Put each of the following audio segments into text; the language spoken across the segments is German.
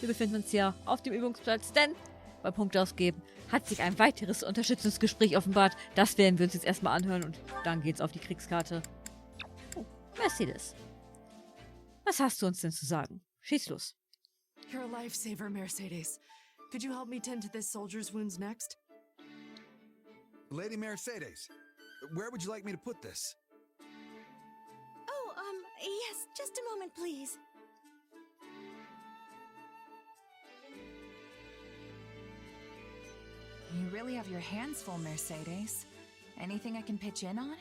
Wir befinden uns hier auf dem Übungsplatz, denn bei Punktausgeben hat sich ein weiteres Unterstützungsgespräch offenbart. Das werden wir uns jetzt erstmal anhören und dann geht's auf die Kriegskarte. Oh, Mercedes. Was hast du uns denn zu sagen? Schieß los. You're a lifesaver, Mercedes. Could you help me tend to this soldier's wounds next? Lady Mercedes, where would you like me to put this? Oh, yes, just a moment, please. You really have your hands full, Mercedes. Anything I can pitch in on?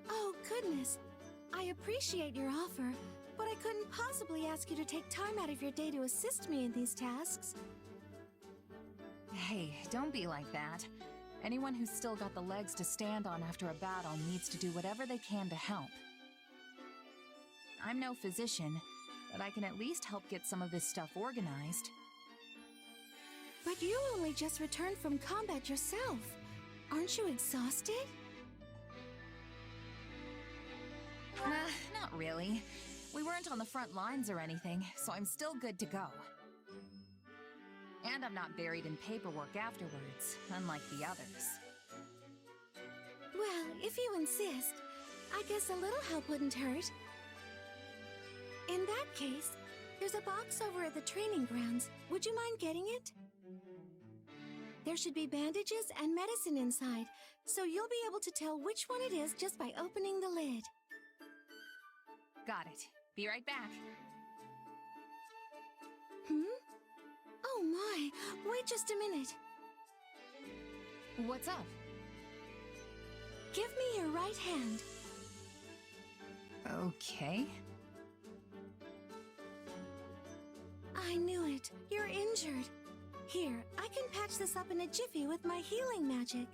Oh, goodness. I appreciate your offer, but I couldn't possibly ask you to take time out of your day to assist me in these tasks. Hey, don't be like that. Anyone who's still got the legs to stand on after a battle needs to do whatever they can to help. I'm no physician, but I can at least help get some of this stuff organized. But you only just returned from combat yourself. Aren't you exhausted? Not really. We weren't on the front lines or anything, so I'm still good to go. And I'm not buried in paperwork afterwards, unlike the others. Well, if you insist, I guess a little help wouldn't hurt. In that case, there's a box over at the training grounds. Would you mind getting it? There should be bandages and medicine inside, so you'll be able to tell which one it is just by opening the lid. Got it. Be right back. Oh my, wait just a minute. What's up? Give me your right hand. Okay. I knew it. You're injured. Here, I can patch this up in a jiffy with my healing magic.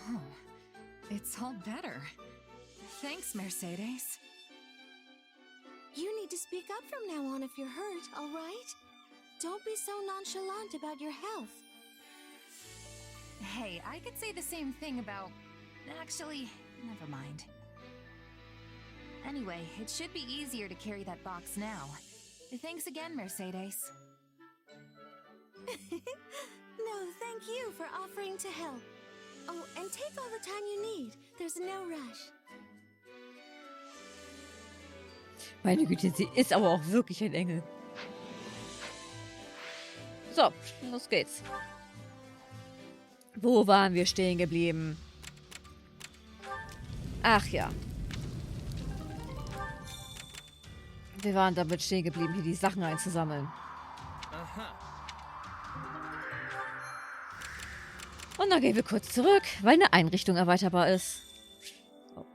Oh, it's all better. Thanks, Mercedes. You need to speak up from now on if you're hurt, all right? Don't be so nonchalant about your health. Hey, I could say the same thing about... Actually, never mind. Anyway, it should be easier to carry that box now. Thanks again, Mercedes. No, thank you for offering to help. Oh, and take all the time you need. There's no rush. Meine Güte, sie ist aber auch wirklich ein Engel. So, los geht's. Wo waren wir stehen geblieben? Ach ja. Wir waren damit stehen geblieben, hier die Sachen einzusammeln. Und dann gehen wir kurz zurück, weil eine Einrichtung erweiterbar ist. Oh.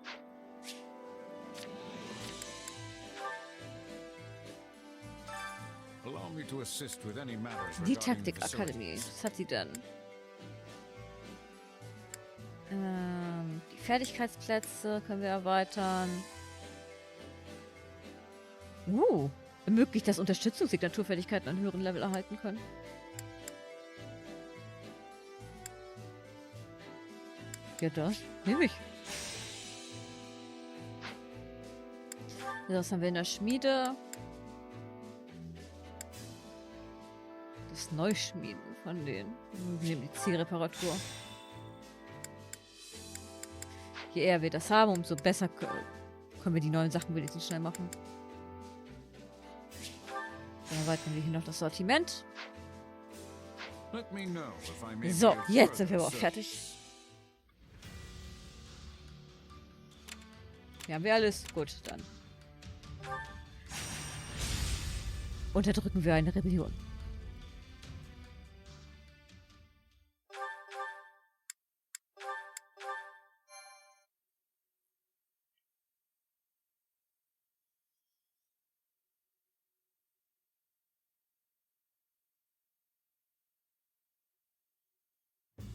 Die Taktikakademie. Was hat sie denn? Die Fertigkeitsplätze können wir erweitern. Ermöglicht, dass Unterstützungssignaturfertigkeiten an höheren Level erhalten können. Ja, das nehme ich. Das haben wir in der Schmiede. Das Neuschmieden von denen. Wir nehmen die Zielreparatur. Je eher wir das haben, umso besser können wir die neuen Sachen wenigstens schnell machen. Dann erweitern wir hier noch das Sortiment. So, jetzt sind wir aber auch fertig. Hier haben wir alles. Gut, dann unterdrücken wir eine Rebellion.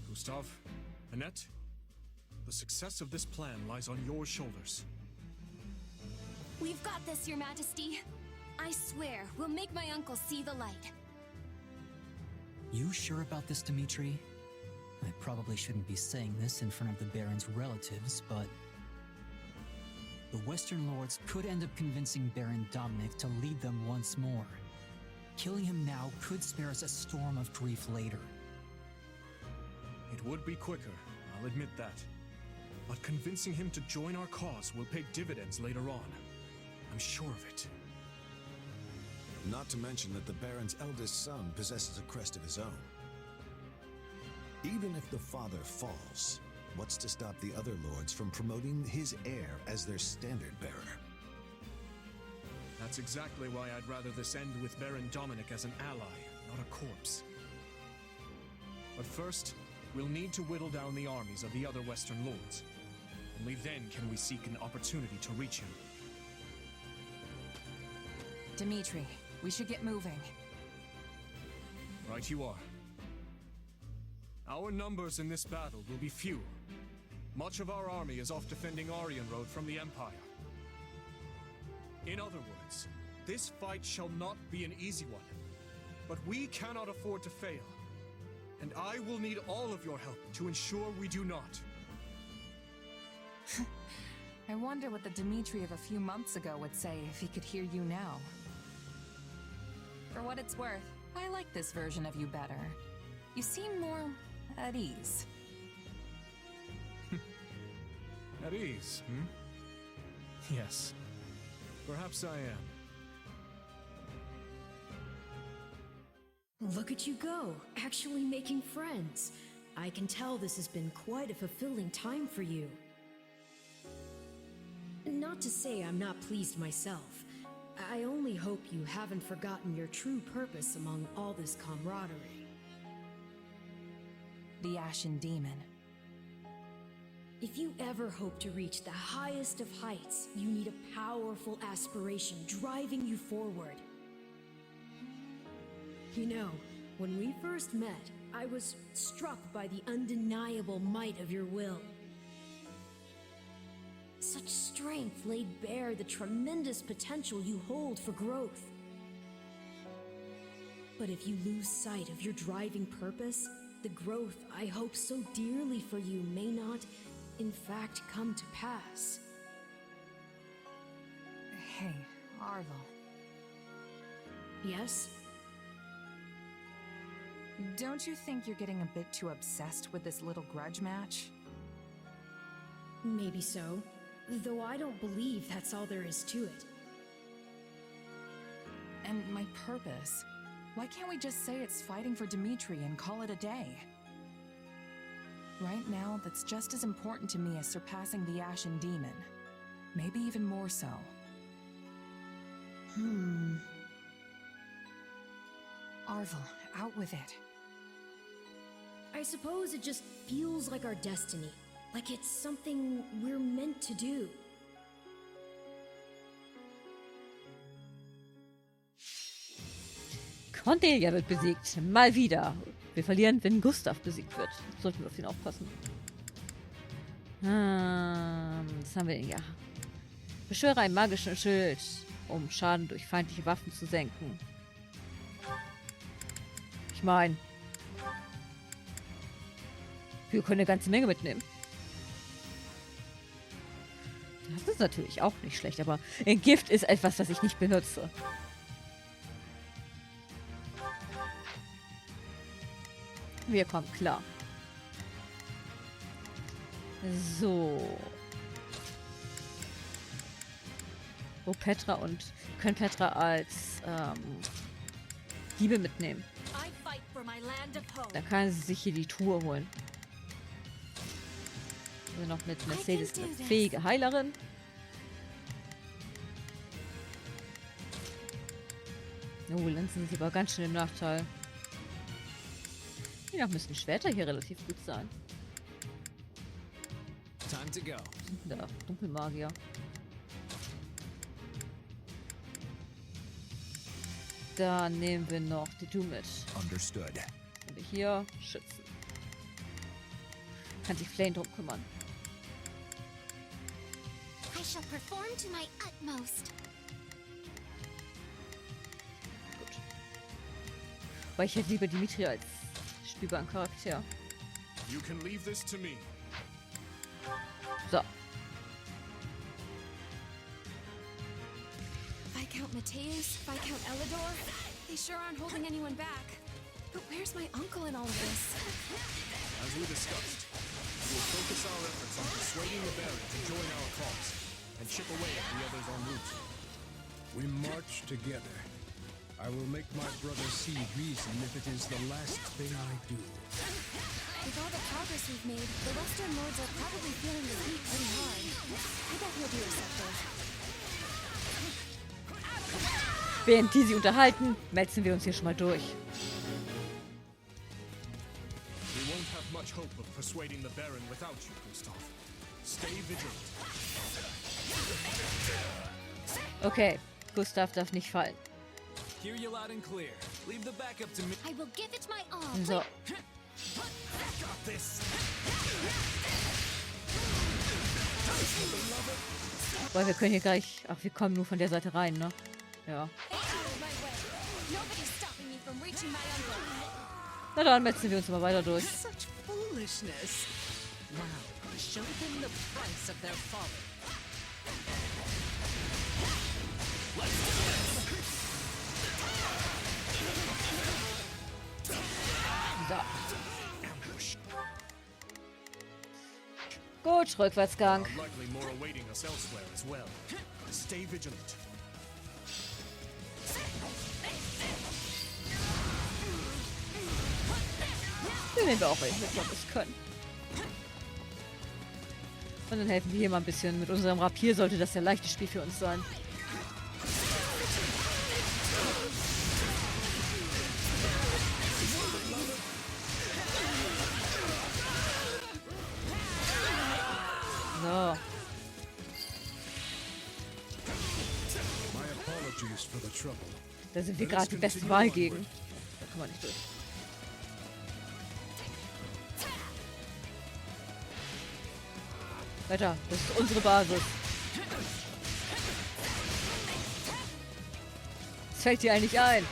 Gustav, Annette, the success of this plan lies on your shoulders. We've got this, Your Majesty. I swear, we'll make my uncle see the light. You sure about this, Dmitri? I probably shouldn't be saying this in front of the Baron's relatives, but... the Western Lords could end up convincing Baron Dominic to lead them once more. Killing him now could spare us a storm of grief later. It would be quicker, I'll admit that. But convincing him to join our cause will pay dividends later on. I'm sure of it. Not to mention that the Baron's eldest son possesses a crest of his own. Even if the father falls, what's to stop the other lords from promoting his heir as their standard bearer? That's exactly why I'd rather this end with Baron Dominic as an ally, not a corpse. But first, we'll need to whittle down the armies of the other Western lords. Only then can we seek an opportunity to reach him. Dimitri, we should get moving. Right you are. Our numbers in this battle will be few. Much of our army is off defending Aryan Road from the Empire. In other words, this fight shall not be an easy one. But we cannot afford to fail. And I will need all of your help to ensure we do not. I wonder what the Dimitri of a few months ago would say if he could hear you now. For what it's worth, I like this version of you better. You seem more at ease. At ease, hmm? Yes. Perhaps I am. Look at you go, actually making friends. I can tell this has been quite a fulfilling time for you. Not to say I'm not pleased myself. I only hope you haven't forgotten your true purpose among all this camaraderie. The Ashen Demon. If you ever hope to reach the highest of heights, you need a powerful aspiration driving you forward. You know, when we first met, I was struck by the undeniable might of your will. Such strength laid bare the tremendous potential you hold for growth. But if you lose sight of your driving purpose, the growth I hope so dearly for you may not, in fact, come to pass. Hey, Arvel. Yes? Don't you think you're getting a bit too obsessed with this little grudge match? Maybe so. Though I don't believe that's all there is to it. And my purpose? Why can't we just say it's fighting for Dimitri and call it a day? Right now, that's just as important to me as surpassing the Ashen Demon. Maybe even more so. Arvel, out with it. I suppose it just feels like our destiny. Like it's something we're meant to do. Cordelia wird besiegt. Mal wieder. Wir verlieren, wenn Gustav besiegt wird. Sollten wir auf ihn aufpassen. Was haben wir denn hier? Beschwöre einen magischen Schild, um Schaden durch feindliche Waffen zu senken. Ich meine, wir können eine ganze Menge mitnehmen. Das ist natürlich auch nicht schlecht, aber Gift ist etwas, das ich nicht benutze. Wir kommen klar. So. Wo Petra und können Petra als Diebe mitnehmen. Da kann sie sich hier die Truhe holen. Also noch mit Mercedes, eine fähige Heilerin. Oh, Lanzen sind aber ganz schön im Nachteil. Ja, müssen Schwerter hier relativ gut sein. Time to go. Da, Dunkelmagier. Dann nehmen wir noch die Du mit. Understood. Und wir hier schützen. Kann sich Flame drum kümmern. I shall perform to my utmost. Gut. Weil ich hätte lieber Dimitri als spielbaren Charakter. You can leave this to me. So. Viscount Mateus, Viscount Elidure, they sure aren't holding anyone back. But where's my uncle in all of this? As we discussed, we'll focus our efforts on persuading the Baron to join our cause and chip away at the others en route. We march together. I will make my brother see reason if it is the last thing I do. With all the progress we've made, the Western Lords are probably feeling the heat pretty hard. I bet he'll be receptive. Während die sie unterhalten, metzen wir uns hier schon mal durch. We won't have much hope of persuading the Baron without you, Gustav. Stay vigilant. Okay, Gustav darf nicht fallen. Hear you loud and clear. Leave the backup to me. I will give it my all. So. Got this. Weil wir können hier gleich... Ach, wir kommen nur von der Seite rein, ne? Ja. Na dann metzen wir uns mal weiter durch. Such foolishness. Wow, show them the price of their folly. So. Gut, Rückwärtsgang. Likely more awaiting us elsewhere as well. Stay vigilant. Den nehmen wir auch welche, wenn wir es können. Und dann helfen wir hier mal ein bisschen. Mit unserem Rapier sollte das ja ein leichtes Spiel für uns sein. So. Da sind wir gerade die beste Wahl gegen. Da kommen wir nicht durch. Weiter, das ist unsere Basis. Das fällt dir eigentlich ein.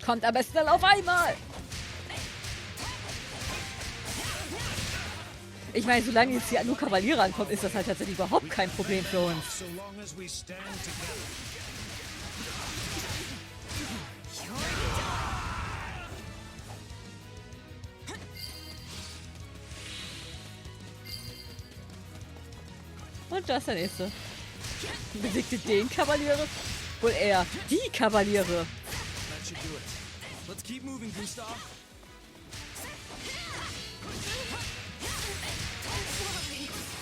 Kommt am besten dann auf einmal. Ich meine, solange jetzt hier nur Kavaliere ankommen, ist das halt tatsächlich überhaupt kein Problem für uns. Und das ist der nächste. Besiegte den Kavaliere? Wohl eher die Kavaliere. Let's keep moving, Gustav.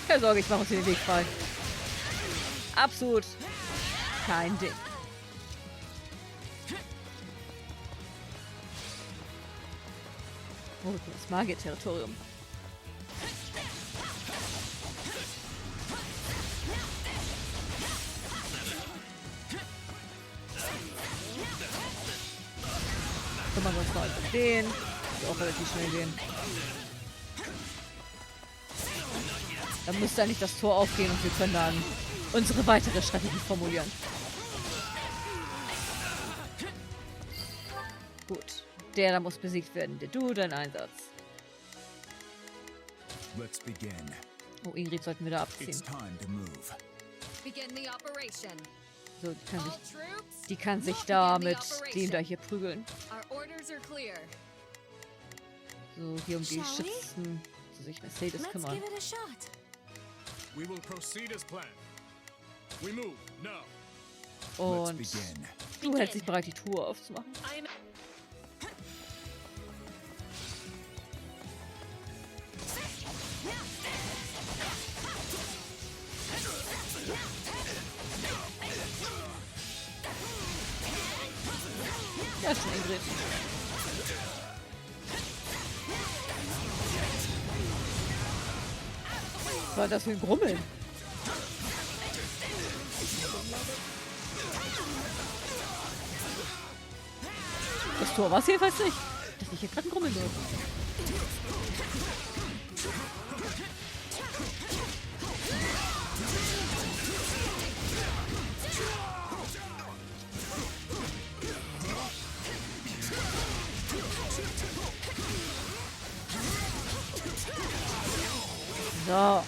Keine Sorge, ich mache uns hier den Weg frei. Absolut kein Ding. Oh, das Magier-Territorium. Kümmern wir uns mal um den. Die auch relativ schnell gehen. Dann müsste eigentlich das Tor aufgehen und wir können dann unsere weitere Strategie formulieren. Gut. Der da muss besiegt werden. Der du, dein Einsatz. Let's begin. Oh, Ingrid sollten wir da abziehen. It's time to move. Begin the operation. So, die kann sich da mit dem da hier prügeln. Our orders are clear. So, hier um die Schützen zu sich Mercedes kümmern. We will proceed as planned. We move now. Und du hältst dich bereit, die Truhe aufzumachen. Ja, schon Ingrid. Was war das für ein Grummeln? Das Tor war es jedenfalls nicht. Dass ich hier gerade ein Grummeln höre. So.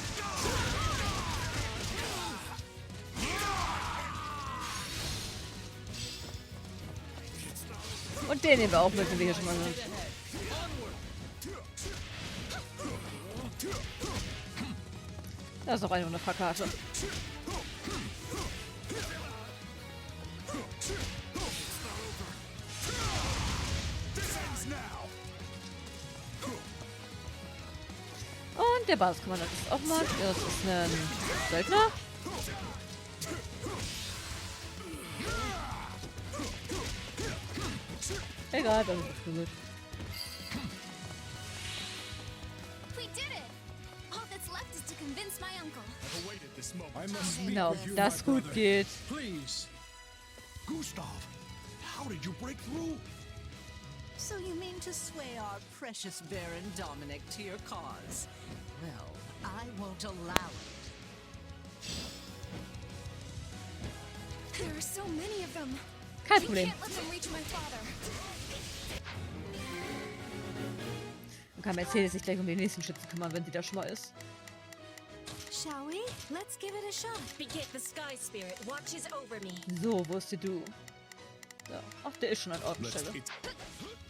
Und den nehmen wir auch mit, wenn wir hier schon mal sind. Da ist noch eine Fahrkarte. Und der Basiskommandant ist auch mal. Das ist ein Söldner. Egal, das ist gut. Genau, ob das gut geht. Gustav, how did you break through? So you mean to sway our precious Baron Dominic to your cause? Well, I won't allow it. There are so many of them. Kein We Problem. can't let them reach my father. Dann kann Mercedes sich gleich um den nächsten Schützen kümmern, wenn sie da schon mal ist. Shall we? Let's give it a shot. Begin the sky spirit watches over me. So, wo ist du? So. Ach, der ist schon an Ort und Stelle.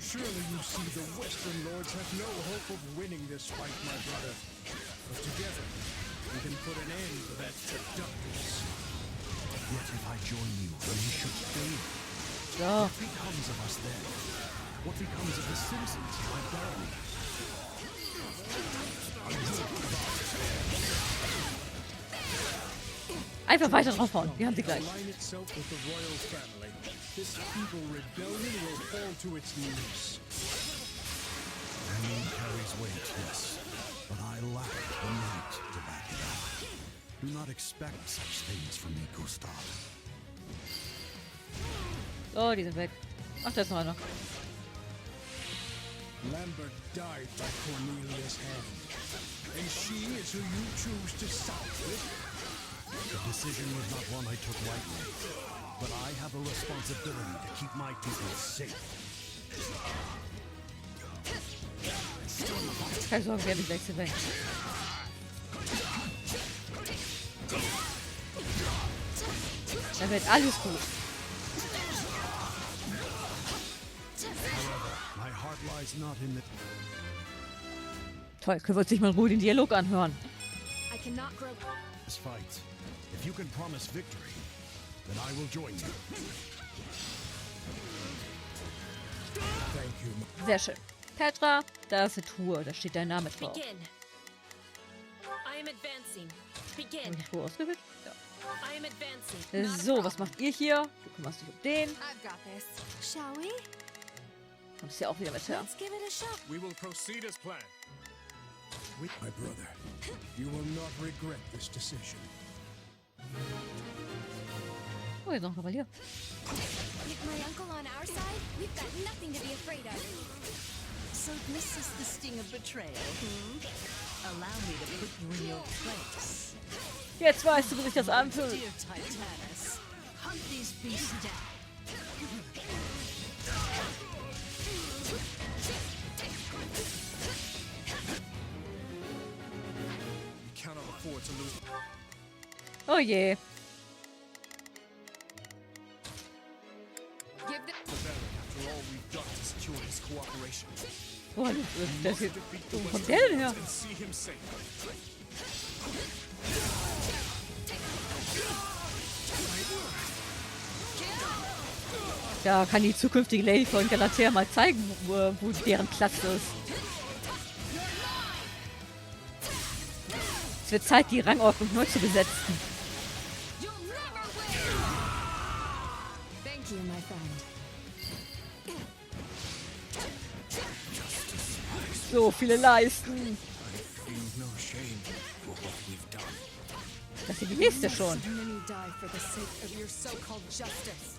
Surely you see the Western Lords have no hope of winning this fight, my brother. But together, we can put an end to that seductress. What if I join you when you should fail? So. What becomes of us then? What becomes of the citizens of my barony? Einfach weiter draufhauen. Wir haben sie gleich. Align itself with the royal family. This evil rebellion will fall to its knees. Name carries weight, yes, but I lack the might to back it up. Do not expect such things from me, Gustav. So, die sind weg. Ach, da ist noch einer. Lambert died by Cornelia's hand, and she is who you choose to side with. The decision was not one I took lightly, but I have a responsibility to keep my people safe. Keine Sorge, wir wechseln weg. Da wird alles gut. My heart lies not in the... Toll, können wir uns nicht mal in Ruhe den Dialog anhören. I cannot grow. This fight. If you can promise victory, then I will join you. Thank you. Sehr schön. Petra, da ist eine Truhe. Da steht dein Name drauf. Begin. I am advancing. Begin. Und die Truhe ausgewählt? Ja. I am advancing. So, was macht ihr hier? Du kümmerst dich um den. I've got this. Shall we? Und ist ja auch wieder mit her. Let's give it a shot. We will proceed as planned. My brother, you will not regret this decision. Oh, jetzt noch ein Kavalier. With my uncle on our side, we've got nothing to be afraid of. So this is the sting of betrayal, Allow me to put you in your place. Jetzt weißt du, wie sich das anfühlt. Dear Titanus, hunt these beasts down. We cannot afford to lose. Oh je. The Baron, after all we've done to secure his cooperation. Boah, das hier. Wo kommt der denn her? And see him safe. Da kann die zukünftige Lady von Galatea mal zeigen, wo deren Platz ist. Es wird Zeit, die Rangordnung neu zu besetzen. Thank you, my friend. So viele Leisten. Das ist die nächste schon. Many die for the sake of your so-called justice.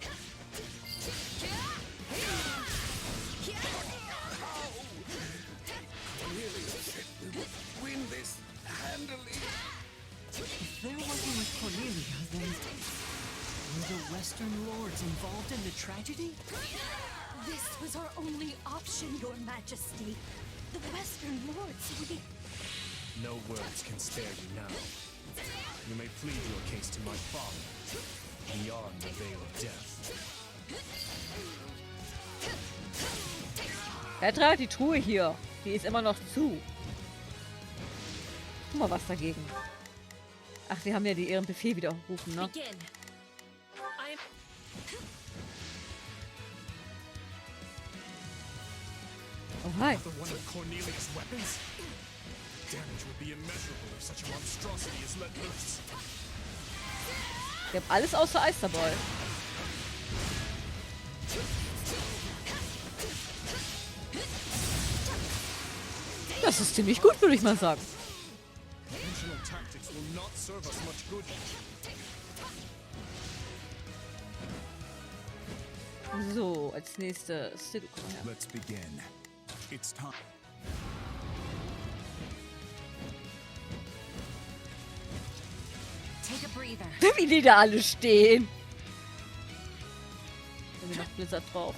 Win this handily. If they're working with Cornelia, then were the Western Lords involved in the tragedy? This was our only option, Your Majesty. The Western Lords, No words can spare you now. You may plead your case to my father, beyond the veil of death. Petra, die Truhe hier. Die ist immer noch zu. Guck mal, was dagegen. Ach, wir haben ja die ihren Befehl widerrufen, ne? Oh, hi. Wir haben alles außer Eis dabei. Das ist ziemlich gut, würde ich mal sagen. So, als nächstes. Let's begin. It's time. Take a breather. Wie die da alle stehen. Da sind noch Blizzard drauf.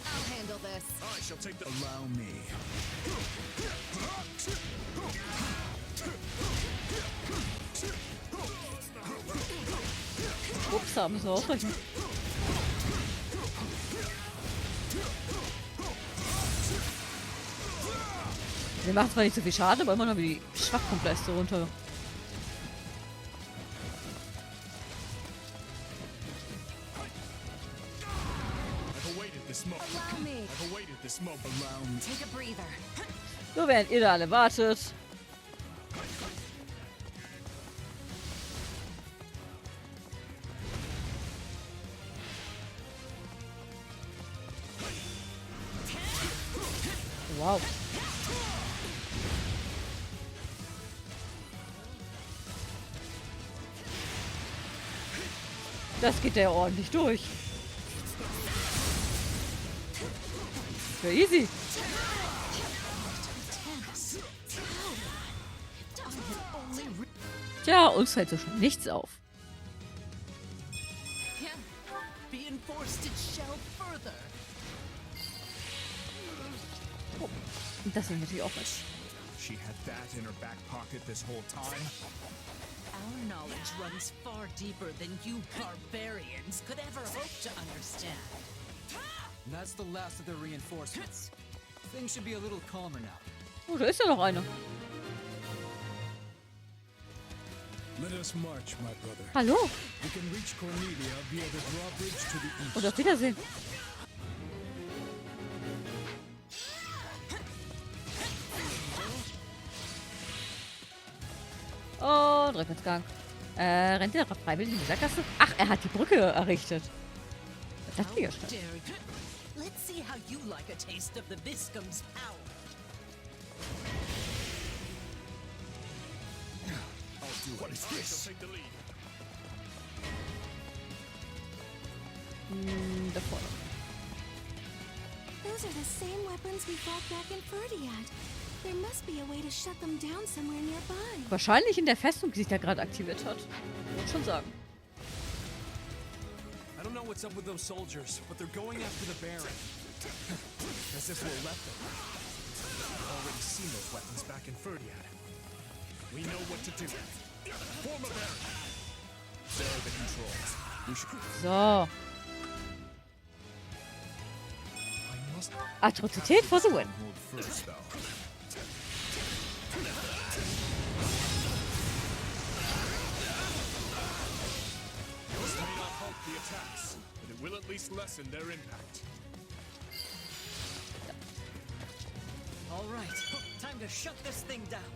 I'll handle this. I shall take the... Allow me. Ups, haben sie auch. Wir machen zwar nicht so viel Schaden, aber immer noch wie die Schwachpunktleiste runter. So, während ihr da alle wartet. Wow. Das geht ja ordentlich durch. Ja, easy. Tja, uns fällt so schon nichts auf. Oh, und das ist natürlich auch was. She had that in her back pocket this whole time. Our knowledge runs far deeper than you barbarians could ever hope to understand. And that's the last of the reinforcements. Things should be a little calmer now. Oh, da ist ja noch einer. Let us march, my brother. Hallo. We can reach Cornelia via the drawbridge to the east. Und auf Wiedersehen. Und Rückwärtsgang. Rennt der freiwillig in die Sackgasse? Ach, er hat die Brücke errichtet. Das ist ja schon. Let's see how you like a taste of the Viscum's power. What is this? Da vorne. Those are the same weapons we fought back in Ferdiad. There must be a way to shut them down somewhere nearby. Wahrscheinlich in der Festung, die sich da gerade aktiviert hat. Würde schon sagen. I don't know what's up with those soldiers, but they're going after the Baron. As if we'll let them. I've already seen those weapons back in Ferdiad. We know what to do. Form a Baron. There are the controls. We should... So. Atrocität for the win. First, though. This may not halt the attacks, but it will at least lessen their impact. All right, time to shut this thing down.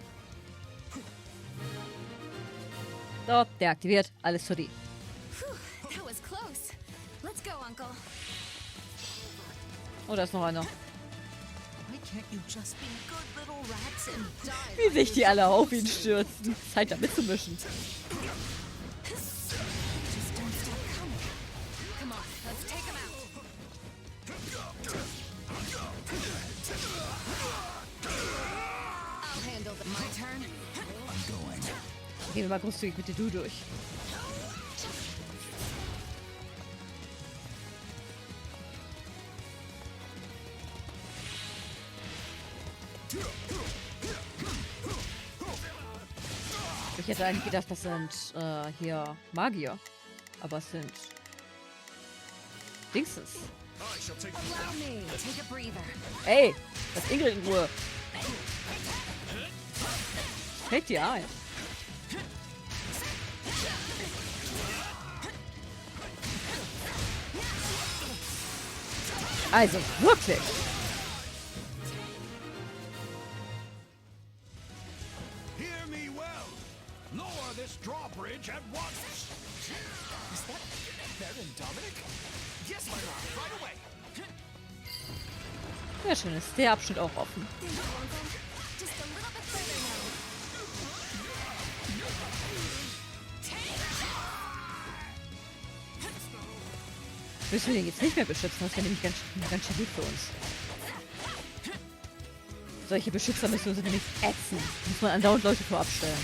So, deaktiviert. Alles für die. That was close. Let's go, Uncle. Oh, da ist noch einer. Why can't you just be good little rats and die? Wie sich die alle auf ihn stürzen. Zeit da mitzumischen. Just don't stop coming. Come on, let's take him out. I'll handle the... My turn? I'm going. Gehen wir mal großzügig bitte du durch. Ich hätte eigentlich gedacht, das sind hier Magier. Aber es sind Dingsens. Allow me. Take a breather. Ey, lass Ingrid in Ruhe. Fällt dir ein. Also, wirklich. Hear me well. Lower this drawbridge at once. Is that Baron Dominic? Yes, my lord, right away. Ja, schön, ist der Abschnitt auch offen. Just a little bit further now. Müssen wir den jetzt nicht mehr beschützen? Das wäre nämlich ganz schön gut für uns. Solche Beschützer müssen uns nämlich ätzen. Muss man andauernd Leute vorab stellen.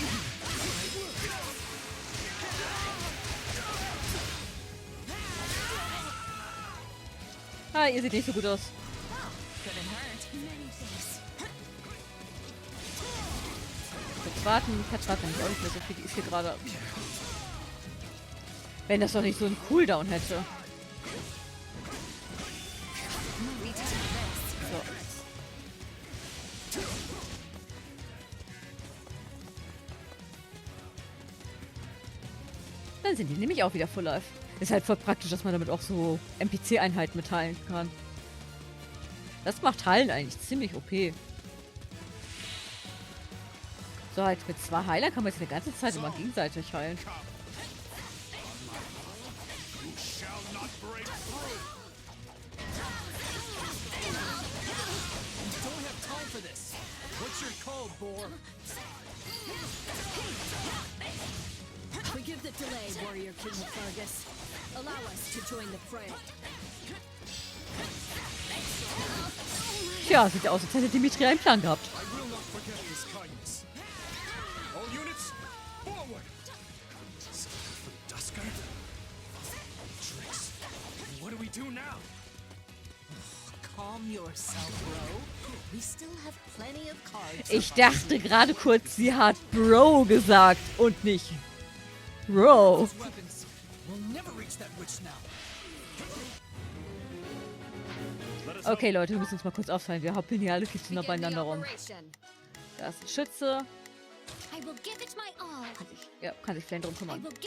Ah, ihr seht nicht so gut aus. Jetzt warten. Ich hatte nämlich auch nicht mehr so viel. Die ist hier gerade. Wenn das doch nicht so einen Cooldown hätte. So. Dann sind die nämlich auch wieder full life. Ist halt voll praktisch, dass man damit auch so NPC-Einheiten mitteilen kann. Das macht Heilen eigentlich ziemlich OP. So, halt mit 2 Heilern kann man jetzt eine ganze Zeit immer gegenseitig heilen. Forgive the delay, Warrior King of Fargus. Allow us to join the fray. Tja, sieht ja aus, als hätte Dimitri einen Plan gehabt. Ich dachte gerade kurz, sie hat Bro gesagt und nicht Bro. Okay, Leute, wir müssen uns mal kurz aufteilen. Wir hoppeln hier alle viel zu nah beieinander rum. Da ist ein Schütze. Kann sich Flame drum kümmern. Kümmert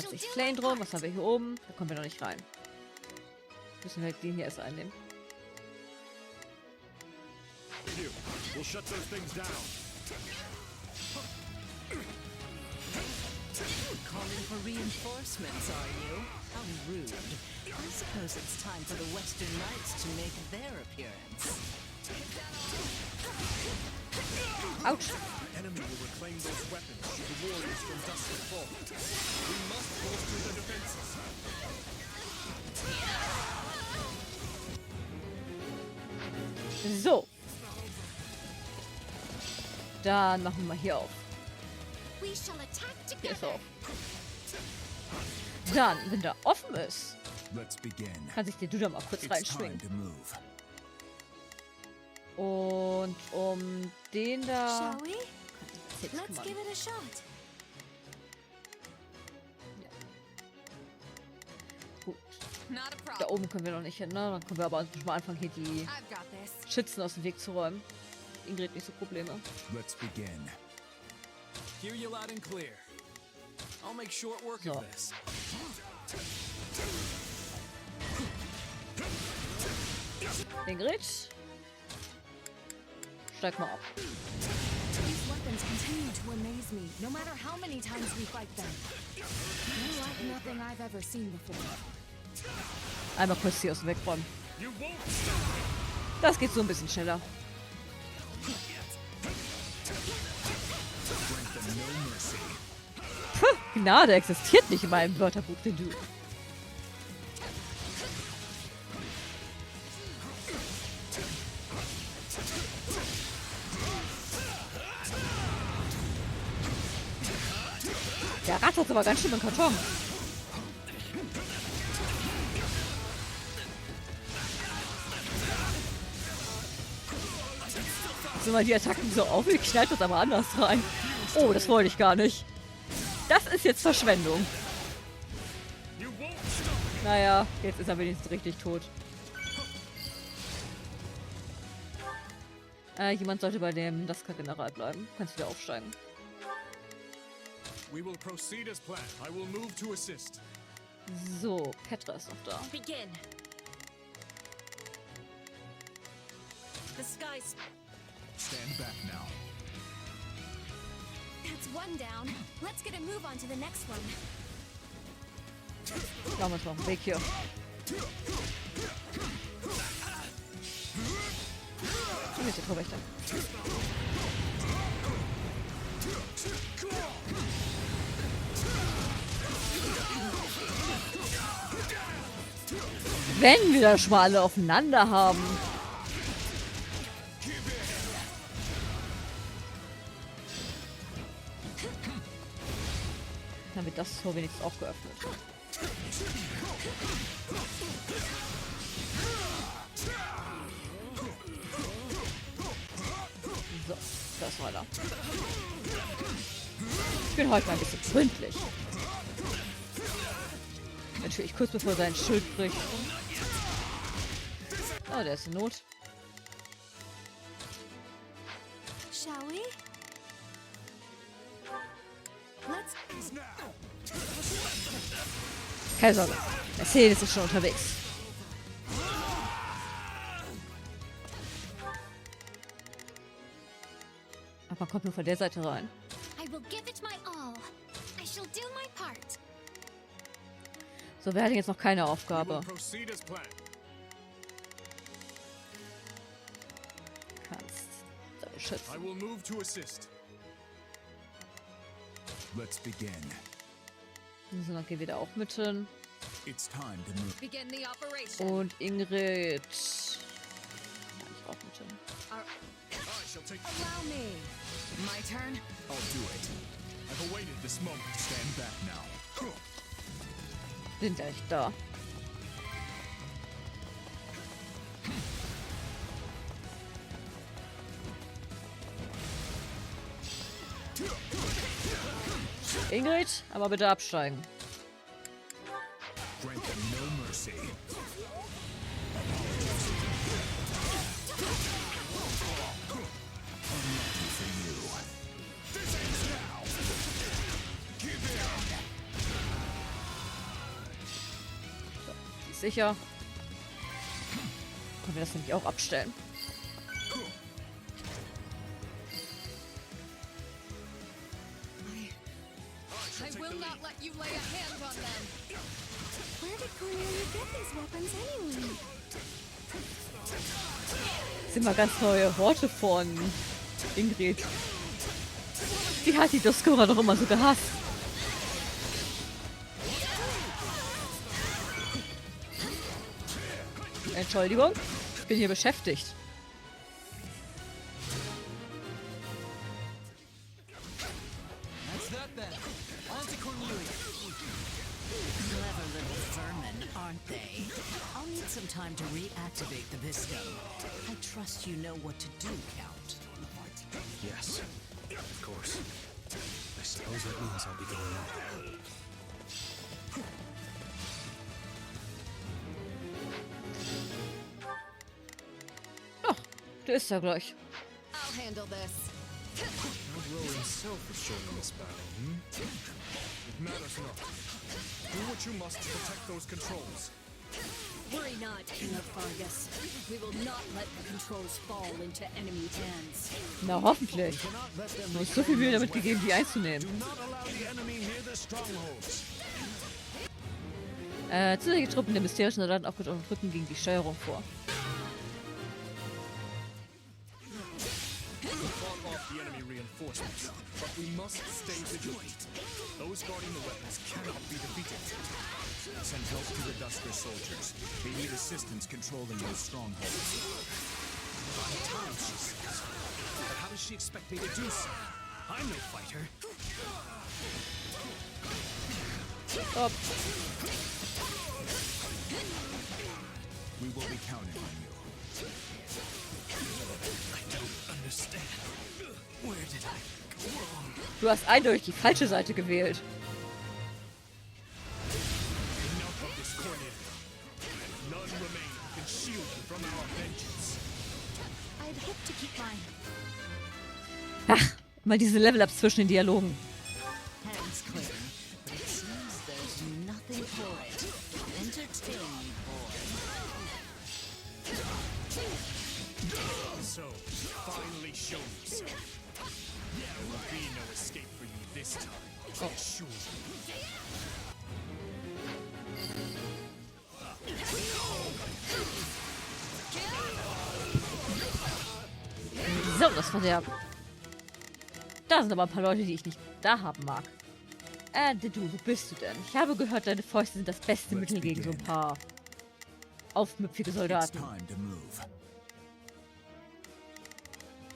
sich Flame drum. Was haben wir hier oben? Da kommen wir noch nicht rein. Müssen wir den hier erst einnehmen. Calling for reinforcements, are you? How rude. I suppose it's time for the Western Knights to make their appearance. Ouch. The enemy will reclaim those weapons should the warriors from Duscur fall. We must bolster the defenses. So. Dann machen wir mal hier auf. Hier ist auf. Dann, wenn da offen ist, kann sich der Duda mal kurz reinschwingen. Und um den da... Gut. Da oben können wir noch nicht hin, ne? Dann können wir aber mal anfangen, hier die Schützen aus dem Weg zu räumen. Ingrid nicht so Probleme. Let's begin. Hear you loud and clear. I'll make short work of this. Ingrid, steig mal ab. These weapons continue to amaze me, no matter how many times we fight them. They're like nothing I've ever seen before. Einmal kurz hier aus dem Weg räumen. Das geht so ein bisschen schneller. Puh, Gnade existiert nicht in meinem Wörterbuch, den du. Der rattert aber ganz schön im Karton. Sind mal die Attacken so auf, knallt das aber anders rein. Oh, das wollte ich gar nicht. Das ist jetzt Verschwendung. Naja, jetzt ist er wenigstens richtig tot. Jemand sollte bei dem Duscur-General bleiben. Kannst wieder aufsteigen. We will proceed as planned. I will move to assist. So, Petra ist noch da. Begin. The skies. Stand back now. That's one down. Let's get a move on to the next one. Machen wir uns noch einen Weg hier. Und jetzt der Torwächter. Wenn wir das schon mal alle aufeinander haben. Dann wird das Tor wenigstens auch geöffnet. So, das war da. Ich bin heute mal ein bisschen gründlich. Natürlich kurz bevor sein Schild bricht. Oh, der ist in Not. Shall we? Let's. Keine Sorge. Mercedes ist schon unterwegs. Aber man kommt nur von der Seite rein. I will give it my all. I shall do my part. So, wer hat jetzt noch keine Aufgabe? Proceed as planned. Kannst da beschützen. I will move to assist. Let's begin. So, dann gehen wir da auch mit hin. It's time to move. Begin the operation. Und Ingrid. Kann ich auch mit hin. I shall take. Allow me. My turn. I'll do it. I've awaited this moment. Stand back now. Sind ja nicht da. Ingrid, aber bitte absteigen. Grant them no mercy. Die ist sicher. Können wir das nämlich auch abstellen. I will not let you lay a hand on them. Where did Cornelia get these weapons anyway? Das sind mal ganz neue Worte von Ingrid. Die hat die Duscur doch immer so gehasst. Entschuldigung, ich bin hier beschäftigt. That's that then. On to Cornelia. Clever little vermin, aren't they? I'll need some time to reactivate the Visco. I trust you know what to do, Count. Yes, of course. I suppose that means I'll be going out. Ach, der ist ja gleich. I'll handle this. Not will himself is shown in this battle, It matters not. Do what you must to protect those controls. Worry not, King of Fargus. We will not let the controls fall into enemy hands. Na, hoffentlich. Du hast so viel Mühe damit gegeben, die einzunehmen. Zusätzliche Truppen der mysterischen Soldaten aufgestellt und rücken gegen die Steuerung vor. The enemy reinforcements, but we must stay vigilant. Those guarding the weapons cannot be defeated. Send help to the Duscur soldiers. They need assistance controlling those strongholds. By time, she says. But how does she expect me to do so? I'm no fighter. Stop. We will be counting on you. I don't understand. Where did I go wrong? Du hast eindeutig die falsche Seite gewählt. Ach, mal diese Level-Ups zwischen den Dialogen. So, finally show yourself. There will be no escape for you this time. Oh, sure. So, das Verderben. Da sind aber ein paar Leute, die ich nicht da haben mag. Du, wo bist du denn? Ich habe gehört, deine Fäuste sind das beste Mittel gegen so ein paar aufmüpfige Soldaten.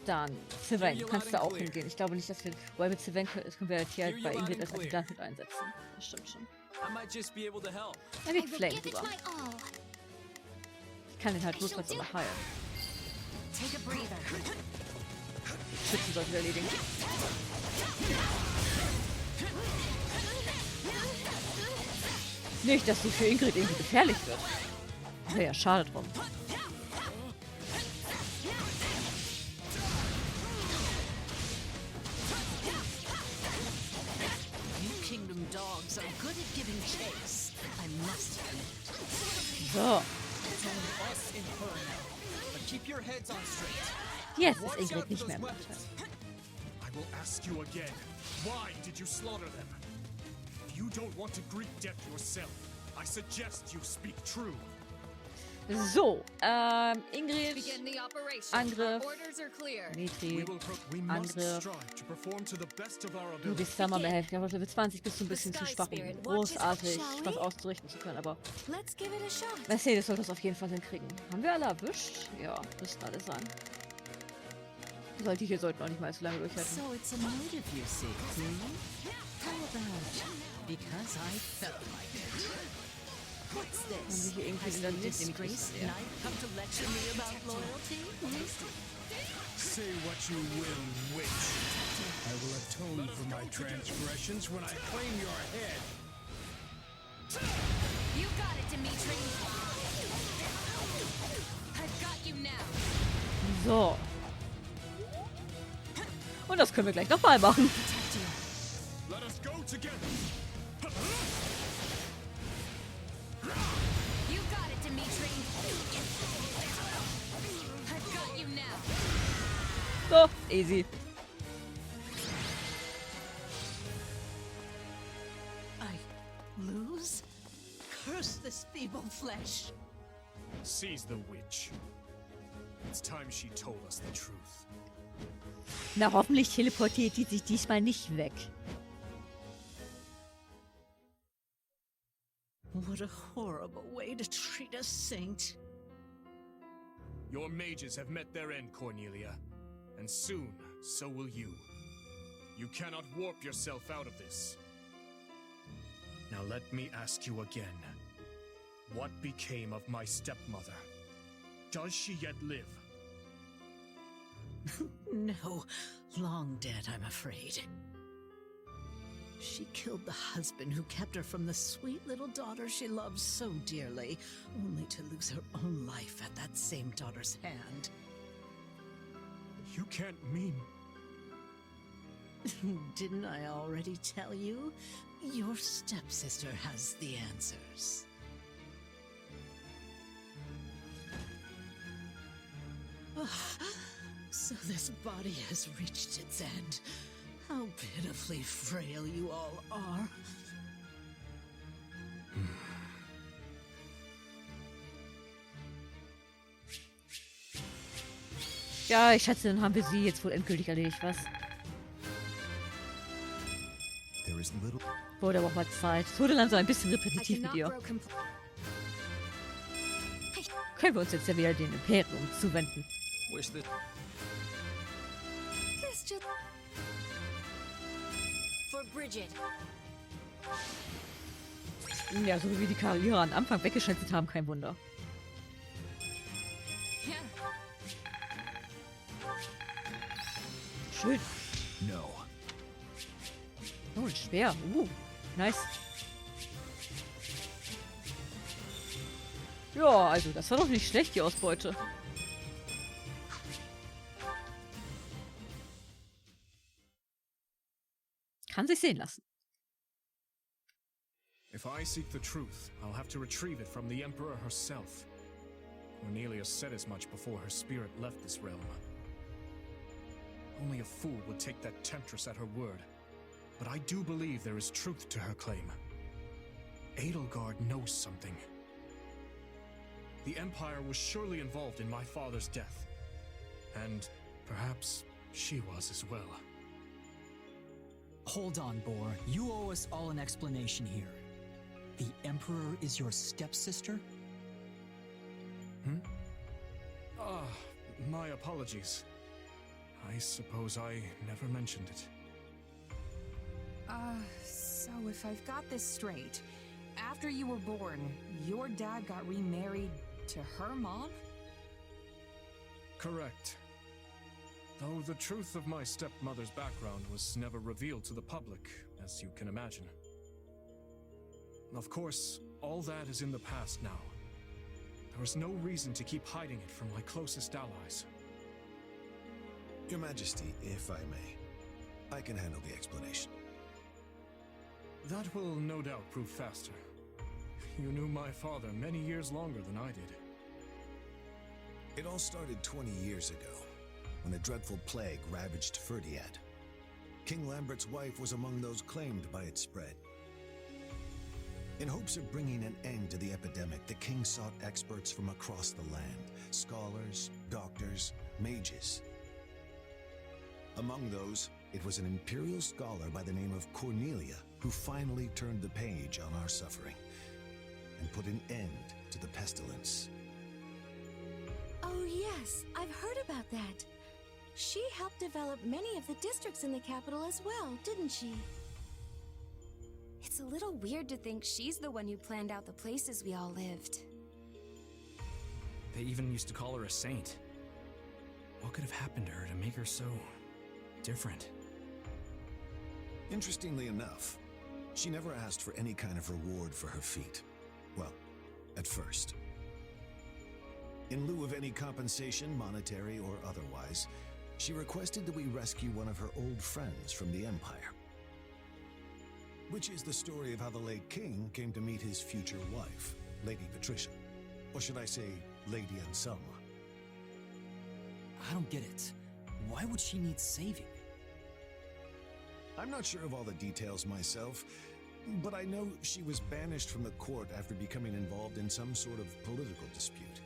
Dann, Sylvain, du kannst da auch hingehen. Ich glaube nicht, dass wir... Weil mit Sylvain können wir hier halt bei Ingrid als Adjutant mit einsetzen. Das stimmt schon. Er geht Flame drüber. Ich kann den halt notfalls immer heilen. Schützen sollte ich erledigen. Nicht, dass sie für Ingrid irgendwie gefährlich wird. Wäre ja schade drum. So. Jetzt ist Ingrid nicht mehr im Nachteil. I will ask you again. Why did you slaughter them? If you don't want to greet death yourself, I suggest you speak true. So, Ingrid, Angriff, Mitri, Angriff. Du bist da mal mehr helfen. Aber Level 20 bist du ein bisschen zu schwach, um großartig was auszurichten zu können. Aber Mercedes soll das auf jeden Fall hinkriegen. Haben wir alle erwischt? Ja, müssten alle sein. Die hier sollten auch nicht mal so lange durchhalten. So it's a motive you seek, How about because I felt like it. What's this? Has the disgraced knight come to lecture me about loyalty? Say what you will, witch. I will atone for my transgressions when I claim your head. You got it, Dimitri. I've got you now. So. Und das können wir gleich nochmal machen. Let us go together. You got it, Dimitri. I've got you now. So, easy. I lose? Curse this feeble flesh. Seize the witch. It's time she told us the truth. Na, hoffentlich teleportiert die sich diesmal nicht weg. What a horrible way to treat a saint. Your mages have met their end, Cornelia. And soon, so will you. You cannot warp yourself out of this. Now let me ask you again. What became of my stepmother? Does she yet live? No, long dead, I'm afraid. She killed the husband who kept her from the sweet little daughter she loved so dearly, only to lose her own life at that same daughter's hand. You can't mean... Didn't I already tell you? Your stepsister has the answers. So this body has reached its end. How pitifully frail you all are. Ja, ich schätze, dann haben wir sie jetzt wohl endgültig erledigt, was? Wurde aber auch mal Zeit. Es wurde dann so ein bisschen repetitiv mit ihr. Können wir uns jetzt ja wieder dem Imperium zuwenden. Ja, so wie die Kavaliere am Anfang weggeschätzt haben, kein Wunder. Schön. No. Oh, schwer. Nice. Ja, also das war doch nicht schlecht, die Ausbeute. Kann sich sehen lassen. If I seek the truth, I'll have to retrieve it from the Emperor herself. Cornelia said as much before her spirit left this realm. Only a fool would take that temptress at her word. But I do believe there is truth to her claim. Edelgard knows something. The Empire was surely involved in my father's death. And perhaps she was as well. Hold on, Boar. You owe us all an explanation here. The Emperor is your stepsister? My apologies. I suppose I never mentioned it. So if I've got this straight, after you were born, your dad got remarried to her mom? Correct. Though the truth of my stepmother's background was never revealed to the public, as you can imagine. Of course, all that is in the past now. There is no reason to keep hiding it from my closest allies. Your Majesty, if I may, I can handle the explanation. That will no doubt prove faster. You knew my father many years longer than I did. It all started 20 years ago, when a dreadful plague ravaged Ferdiad. King Lambert's wife was among those claimed by its spread. In hopes of bringing an end to the epidemic, the king sought experts from across the land, scholars, doctors, mages. Among those, it was an imperial scholar by the name of Cornelia who finally turned the page on our suffering and put an end to the pestilence. Oh yes, I've heard about that. She helped develop many of the districts in the capital as well, didn't she? It's a little weird to think she's the one who planned out the places we all lived. They even used to call her a saint. What could have happened to her to make her so different? Interestingly enough, she never asked for any kind of reward for her feat. Well, at first. In lieu of any compensation, monetary or otherwise, she requested that we rescue one of her old friends from the Empire. Which is the story of how the late king came to meet his future wife, Lady Patricia. Or should I say, Lady Anselma. I don't get it. Why would she need saving? I'm not sure of all the details myself, but I know she was banished from the court after becoming involved in some sort of political dispute.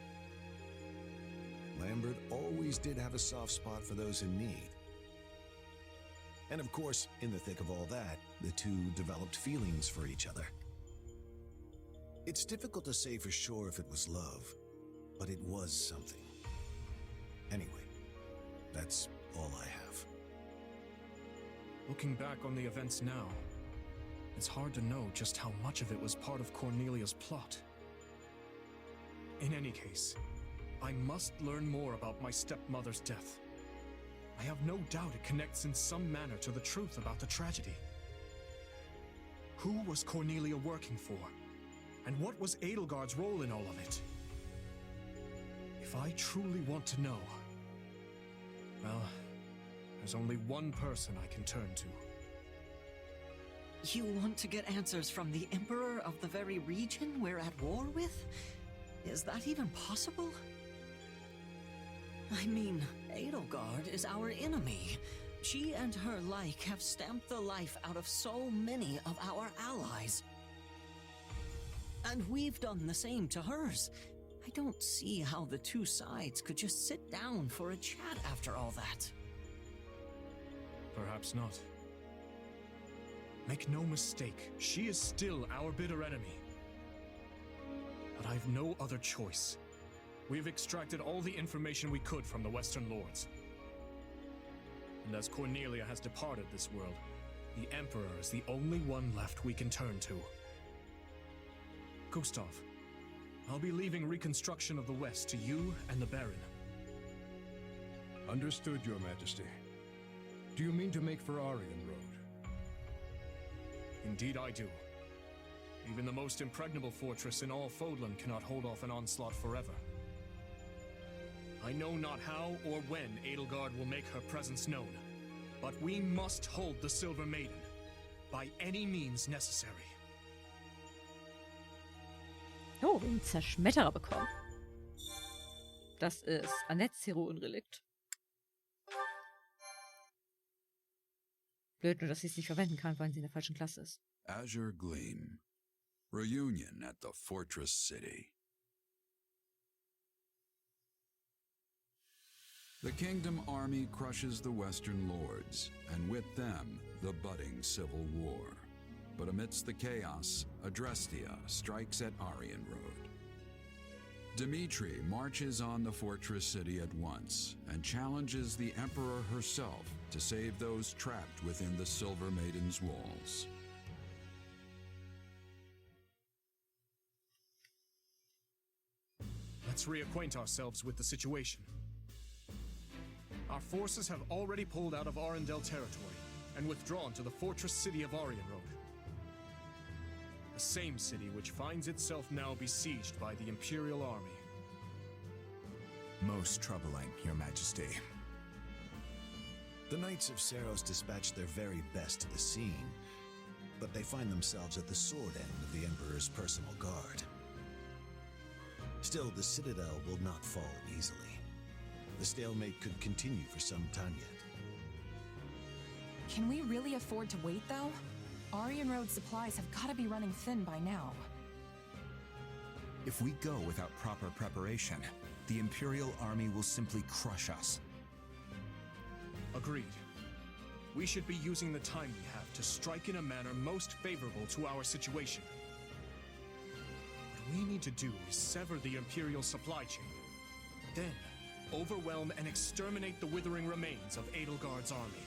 Lambert always did have a soft spot for those in need. And of course, in the thick of all that, the two developed feelings for each other. It's difficult to say for sure if it was love, but it was something. Anyway, that's all I have. Looking back on the events now, it's hard to know just how much of it was part of Cornelia's plot. In any case, I must learn more about my stepmother's death. I have no doubt it connects in some manner to the truth about the tragedy. Who was Cornelia working for? And what was Edelgard's role in all of it? If I truly want to know, well, there's only one person I can turn to. You want to get answers from the Emperor of the very region we're at war with? Is that even possible? I mean, Edelgard is our enemy. She and her like have stamped the life out of so many of our allies. And we've done the same to hers. I don't see how the two sides could just sit down for a chat after all that. Perhaps not. Make no mistake, she is still our bitter enemy. But I've no other choice. We've extracted all the information we could from the Western Lords. And as Cornelia has departed this world, the Emperor is the only one left we can turn to. Gustav, I'll be leaving reconstruction of the West to you and the Baron. Understood, Your Majesty. Do you mean to make for Aryan Road? Indeed I do. Even the most impregnable fortress in all Fodlan cannot hold off an onslaught forever. I know not how or when Edelgard will make her presence known, but we must hold the Silver Maiden, by any means necessary. Oh, wir haben einen Zerschmetterer bekommen. Das ist Annettes Heroenrelikt. Blöd nur, dass sie es nicht verwenden kann, weil sie in der falschen Klasse ist. Azure Gleam. Reunion at the Fortress City. The Kingdom Army crushes the Western Lords, and with them, the budding civil war. But amidst the chaos, Adrestia strikes at Aryan Road. Dmitri marches on the fortress city at once, and challenges the Emperor herself to save those trapped within the Silver Maiden's walls. Let's reacquaint ourselves with the situation. Our forces have already pulled out of Arundel territory and withdrawn to the fortress city of Aryan Road. The same city which finds itself now besieged by the Imperial Army. Most troubling, Your Majesty. The Knights of Seiros dispatched their very best to the scene, but they find themselves at the sword end of the Emperor's personal guard. Still, the Citadel will not fall easily. The stalemate could continue for some time yet. Can we really afford to wait, though? Aryan Road supplies have got to be running thin by now. If we go without proper preparation, the Imperial Army will simply crush us. Agreed. We should be using the time we have to strike in a manner most favorable to our situation. What we need to do is sever the Imperial supply chain. Then, overwhelm and exterminate the withering remains of Edelgard's army.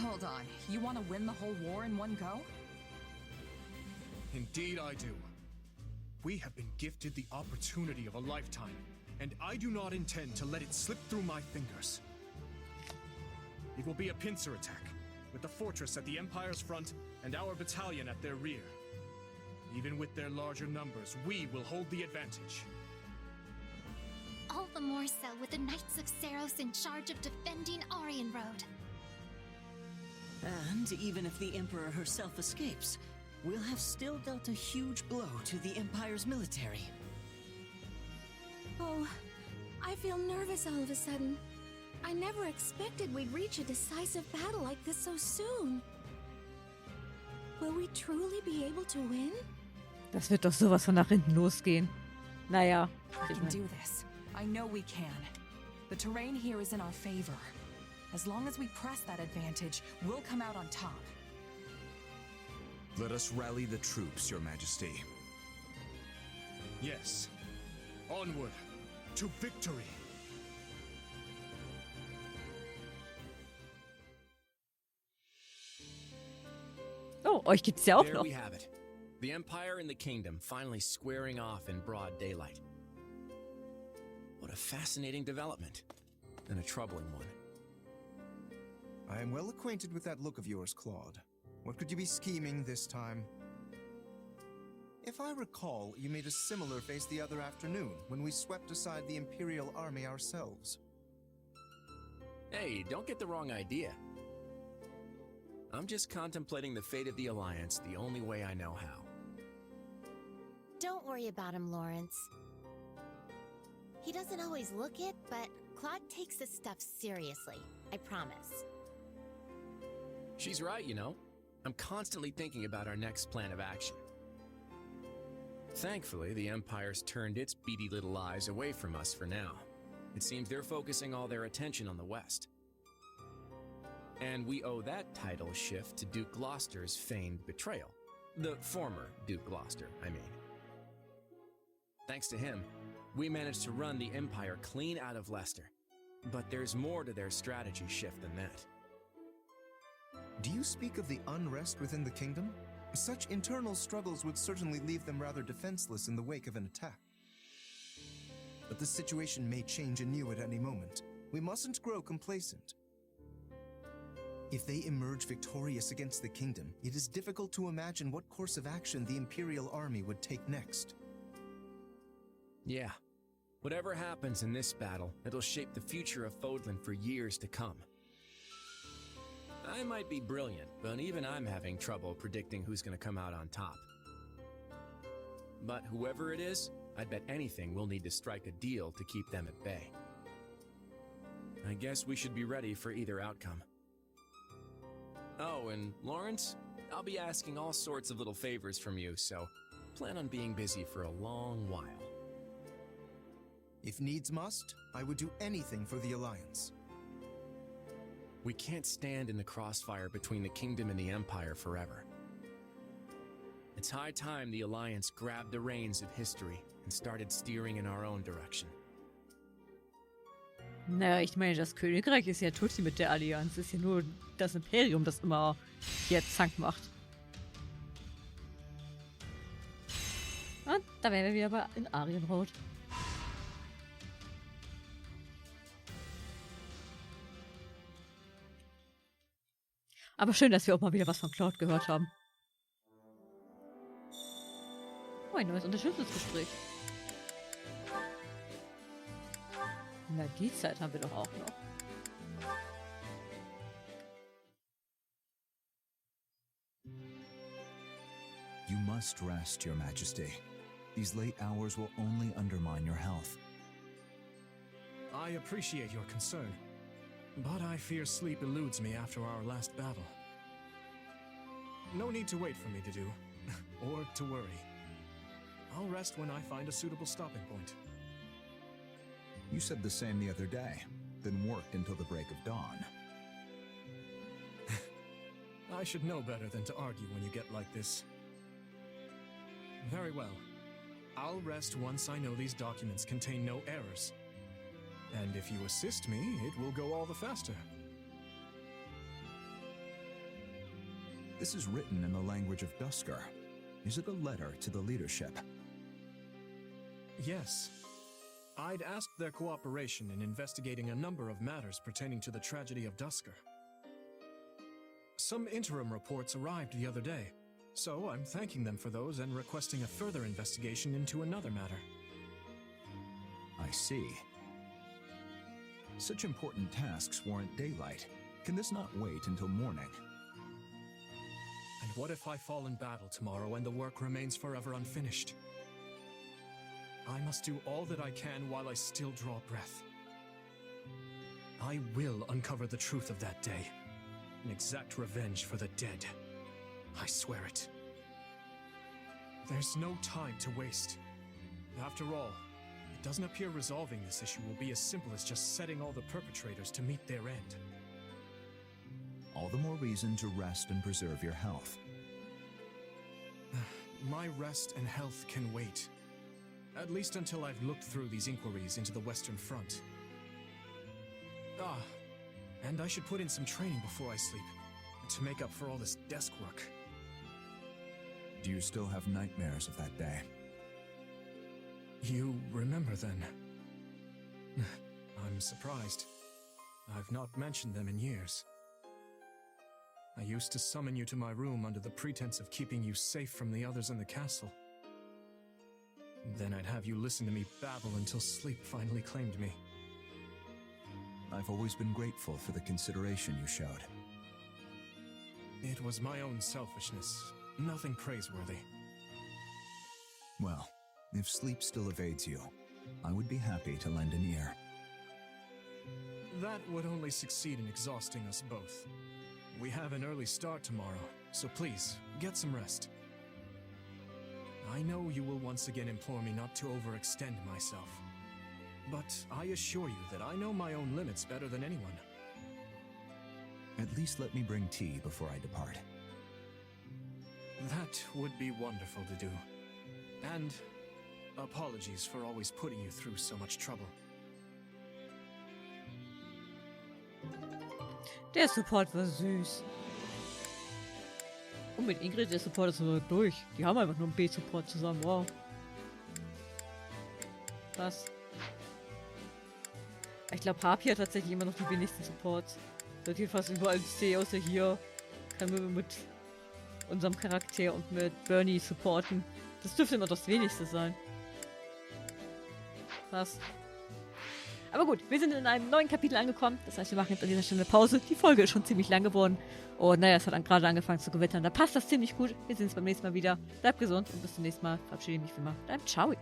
Hold on, you want to win the whole war in one go? Indeed I do. We have been gifted the opportunity of a lifetime, and I do not intend to let it slip through my fingers. It will be a pincer attack, with the fortress at the Empire's front and our battalion at their rear. Even with their larger numbers, we will hold the advantage. All the more so with the Knights of Seiros in charge of defending Aryan Road. And even if the Emperor herself escapes, we'll have still dealt a huge blow to the Empire's military. Oh, I feel nervous all of a sudden. I never expected we'd reach a decisive battle like this so soon. Will we truly be able to win? Das wird doch sowas von nach hinten losgehen. Naja. We can do this. I know we can. The terrain here is in our favor. As long as we press that advantage, we'll come out on top. Let us rally the troops, Your Majesty. Yes. Onward. To victory. Oh, euch gibt's ja auch There noch. we have it. The Empire and the Kingdom finally squaring off in broad daylight. What a fascinating development. And a troubling one. I am well acquainted with that look of yours, Claude. What could you be scheming this time? If I recall, you made a similar face the other afternoon when we swept aside the Imperial Army ourselves. Hey, don't get the wrong idea. I'm just contemplating the fate of the Alliance the only way I know how. Don't worry about him, Lawrence. He doesn't always look it, but Claude takes this stuff seriously. I promise. She's right, you know. I'm constantly thinking about our next plan of action. Thankfully, the Empire's turned its beady little eyes away from us for now. It seems they're focusing all their attention on the West. And we owe that title shift to Duke Gloucester's feigned betrayal. The former Duke Gloucester, I mean. Thanks to him, we managed to run the Empire clean out of Leicester. But there's more to their strategy shift than that. Do you speak of the unrest within the kingdom? Such internal struggles would certainly leave them rather defenseless in the wake of an attack. But the situation may change anew at any moment. We mustn't grow complacent. If they emerge victorious against the kingdom, it is difficult to imagine what course of action the Imperial army would take next. Yeah. Whatever happens in this battle, it'll shape the future of Fodlan for years to come. I might be brilliant, but even I'm having trouble predicting who's gonna come out on top. But whoever it is, I'd bet anything we'll need to strike a deal to keep them at bay. I guess we should be ready for either outcome. Oh, and Lawrence, I'll be asking all sorts of little favors from you, so plan on being busy for a long while. If needs must, I would do anything for the Alliance. We can't stand in the crossfire between the Kingdom and the Empire forever. It's high time the Alliance grabbed the reins of history and started steering in our own direction. Naja, ich meine, das Königreich ist ja tutti mit der Allianz. Es ist ja nur das Imperium, das immer jetzt Zank macht. Und da wären wir wieder in Arienrot. Aber schön, dass wir auch mal wieder was von Claude gehört haben. Oh, ein neues Unterstützungsgespräch. Na, die Zeit haben wir doch auch noch. You must rest, Your Majesty. These late hours will only undermine your health. I appreciate your concern, but I fear sleep eludes me after our last battle. No need to wait for me to do, or to worry. I'll rest when I find a suitable stopping point. You said the same the other day, then worked until the break of dawn. I should know better than to argue when you get like this. Very well. I'll rest once I know these documents contain no errors. And if you assist me, it will go all the faster. This is written in the language of Duscur. Is it a letter to the leadership? Yes. I'd asked their cooperation in investigating a number of matters pertaining to the tragedy of Duscur. Some interim reports arrived the other day, so I'm thanking them for those and requesting a further investigation into another matter. I see. Such important tasks warrant daylight. Can this not wait until morning? And what if I fall in battle tomorrow and the work remains forever unfinished? I must do all that I can while I still draw breath. I will uncover the truth of that day and exact revenge for the dead. I swear it. There's no time to waste. After all, it doesn't appear resolving this issue will be as simple as just setting all the perpetrators to meet their end. All the more reason to rest and preserve your health. My rest and health can wait. At least until I've looked through these inquiries into the Western Front. And I should put in some training before I sleep, to make up for all this desk work. Do you still have nightmares of that day? You remember then? I'm surprised. I've not mentioned them in years. I used to summon you to my room under the pretense of keeping you safe from the others in the castle. Then I'd have you listen to me babble until sleep finally claimed me. I've always been grateful for the consideration you showed. It was my own selfishness, nothing praiseworthy. Well, if sleep still evades you, I would be happy to lend an ear. That would only succeed in exhausting us both. We have an early start tomorrow, so please, get some rest. I know you will once again implore me not to overextend myself. But I assure you that I know my own limits better than anyone. At least let me bring tea before I depart. That would be wonderful to do. And apologies for always putting you through so much trouble. Der Support war süß. Und mit Ingrid, der Support ist nur durch. Die haben einfach nur einen B-Support zusammen. Wow. Was? Ich glaube, Rapier hat tatsächlich immer noch die wenigsten Supports. Wird hier fast überall C, außer hier. Können wir mit unserem Charakter und mit Bernie supporten. Das dürfte immer das Wenigste sein. Was? Aber gut, wir sind in einem neuen Kapitel angekommen. Das heißt, wir machen jetzt an dieser Stelle eine Pause. Die Folge ist schon ziemlich lang geworden. Und naja, es hat dann gerade angefangen zu gewittern. Da passt das ziemlich gut. Wir sehen uns beim nächsten Mal wieder. Bleibt gesund und bis zum nächsten Mal. Verabschiede mich wie immer. Dann ciao.